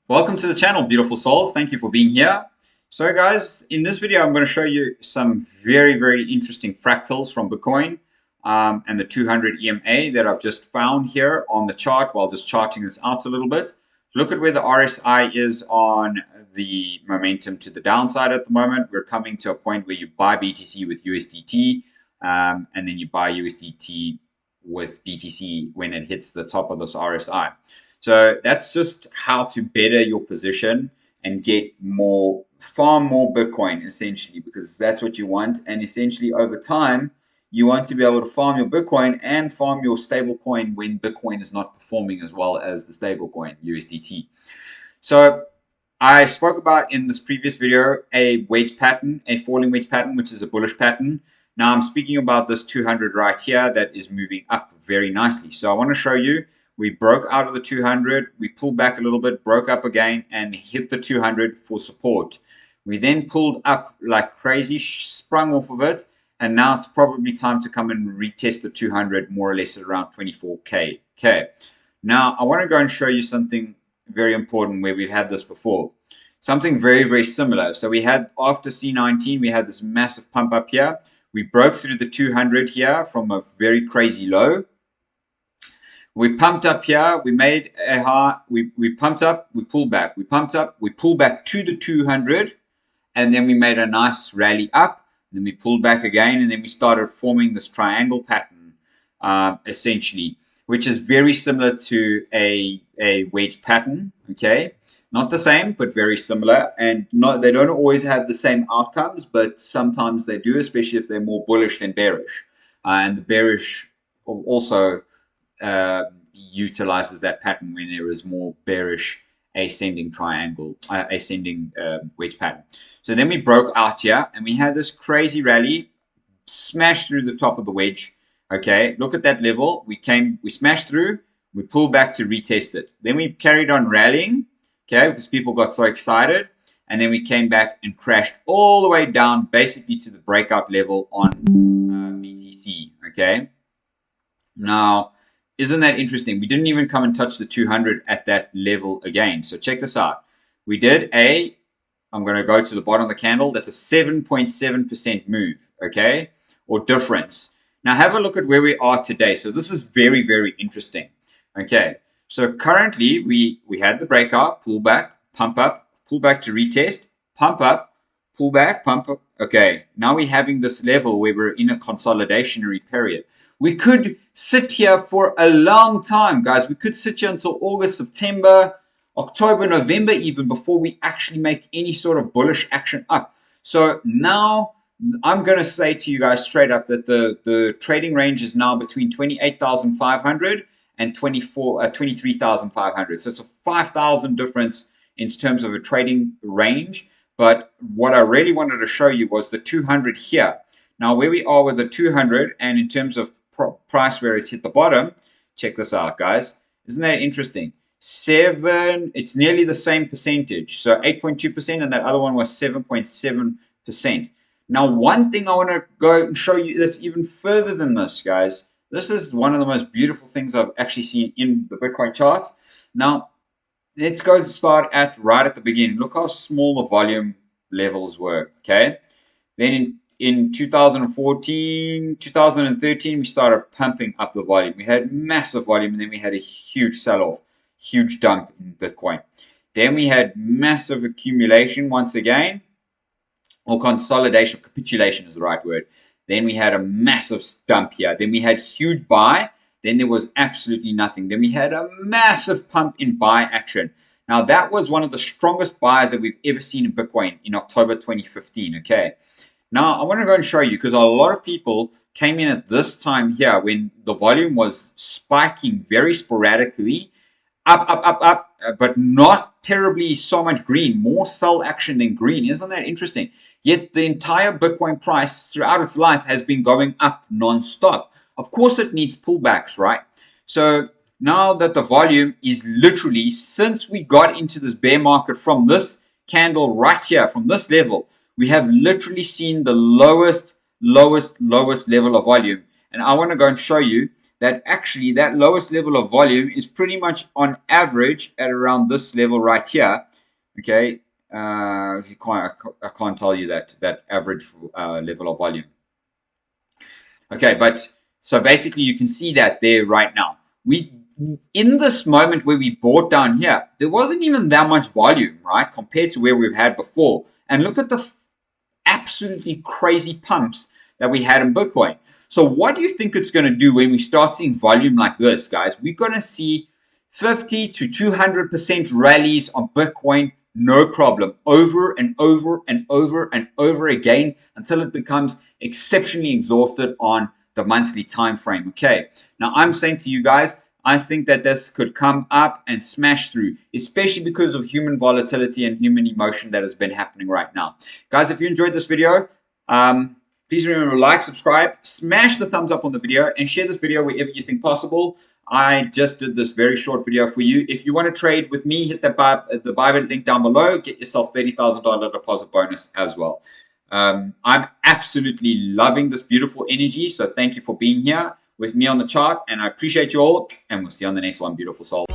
Welcome to the channel, beautiful souls. Thank you for being here. So guys, in this video, I'm going to show you some very interesting fractals from Bitcoin and the 200 EMA that I've just found here on the chart while just charting this out a little bit. Look at where the RSI is on the momentum to the downside at the moment. We're coming to a point where you buy BTC with USDT and then you buy USDT with BTC when it hits the top of this RSI. So that's just how to better your position and get far more Bitcoin, essentially, because that's what you want. And essentially, over time, you want to be able to farm your Bitcoin and farm your stable coin when Bitcoin is not performing as well as the stable coin, USDT. So I spoke about in this previous video a wedge pattern, a falling wedge pattern, which is a bullish pattern. Now I'm speaking about this 200 right here that is moving up very nicely. So I want to show you. We broke out of the 200, we pulled back a little bit, broke up again, and hit the 200 for support. We then pulled up like crazy, sprung off of it, and now it's probably time to come and retest the 200 more or less at around 24K. Okay. Now, I want to go and show you something very important where we've had this before. Something very similar. So we had, after C19, we had this massive pump up here. We broke through the 200 here from a very crazy low. We pumped up here, we made a high, we pumped up, we pulled back, we pumped up, we pulled back to the 200, and then we made a nice rally up, then we pulled back again, and then we started forming this triangle pattern, essentially, which is very similar to a wedge pattern, okay? Not the same, but very similar, and they don't always have the same outcomes, but sometimes they do, especially if they're more bullish than bearish. And the bearish also utilizes that pattern when there is more bearish ascending triangle, ascending wedge pattern. So then we broke out here and we had this crazy rally, smashed through the top of the wedge. Okay, look at that level. We smashed through, we pulled back to retest it. Then we carried on rallying, okay, because people got so excited. And then we came back and crashed all the way down basically to the breakout level on BTC, okay? Now, isn't that interesting? We didn't even come and touch the 200 at that level again. So check this out. We did I'm going to go to the bottom of the candle. That's a 7.7% move, okay, or difference. Now have a look at where we are today. So this is very interesting, okay. So currently we had the breakout, pull back, pump up, pull back to retest, pump up, pull back, pump up. Okay, now we're having this level where we're in a consolidationary period. We could sit here for a long time, guys. We could sit here until August, September, October, November even before we actually make any sort of bullish action up. So now I'm going to say to you guys straight up that the trading range is now between 28,500 and 23,500. So it's a 5,000 difference in terms of a trading range. But what I really wanted to show you was the 200 here. Now where we are with the 200 and in terms of price where it's hit the bottom, check this out, guys. Isn't that interesting? It's nearly the same percentage. So 8.2% and that other one was 7.7%. Now one thing I want to go and show you that's even further than this, guys. This is one of the most beautiful things I've actually seen in the Bitcoin chart. Now let's go start right at the beginning. Look how small the volume levels were, okay? Then in 2014, 2013, we started pumping up the volume. We had massive volume, and then we had a huge sell-off, huge dump in Bitcoin. Then we had massive accumulation once again, or consolidation, capitulation is the right word. Then we had a massive dump here. Then we had huge buy. Then there was absolutely nothing. Then we had a massive pump in buy action. Now, that was one of the strongest buys that we've ever seen in Bitcoin in October 2015, okay? Now, I want to go and show you because a lot of people came in at this time here when the volume was spiking very sporadically, up, but not terribly so much green, more sell action than green. Isn't that interesting? Yet the entire Bitcoin price throughout its life has been going up non-stop. Of course, it needs pullbacks, right? So now that the volume is literally, since we got into this bear market from this candle right here, from this level, we have literally seen the lowest level of volume. And I want to go and show you that actually that lowest level of volume is pretty much on average at around this level right here. Okay, I can't tell you that average level of volume. Okay, but so basically you can see that there right now. In this moment where we bought down here, there wasn't even that much volume, right, compared to where we've had before. And look at the absolutely crazy pumps that we had in Bitcoin. So what do you think it's going to do when we start seeing volume like this, guys? We're going to see 50 to 200% rallies on Bitcoin, no problem, over and over and over and over again until it becomes exceptionally exhausted on the monthly time frame. Okay, now I'm saying to you guys, I think that this could come up and smash through, especially because of human volatility and human emotion that has been happening right now. Guys, if you enjoyed this video, please remember to like, subscribe, smash the thumbs up on the video, and share this video wherever you think possible. I just did this very short video for you. If you want to trade with me, hit the Bybit link down below. Get yourself $30,000 deposit bonus as well. I'm absolutely loving this beautiful energy, so thank you for being here with me on the chart, and I appreciate you all, and we'll see you on the next one, beautiful soul.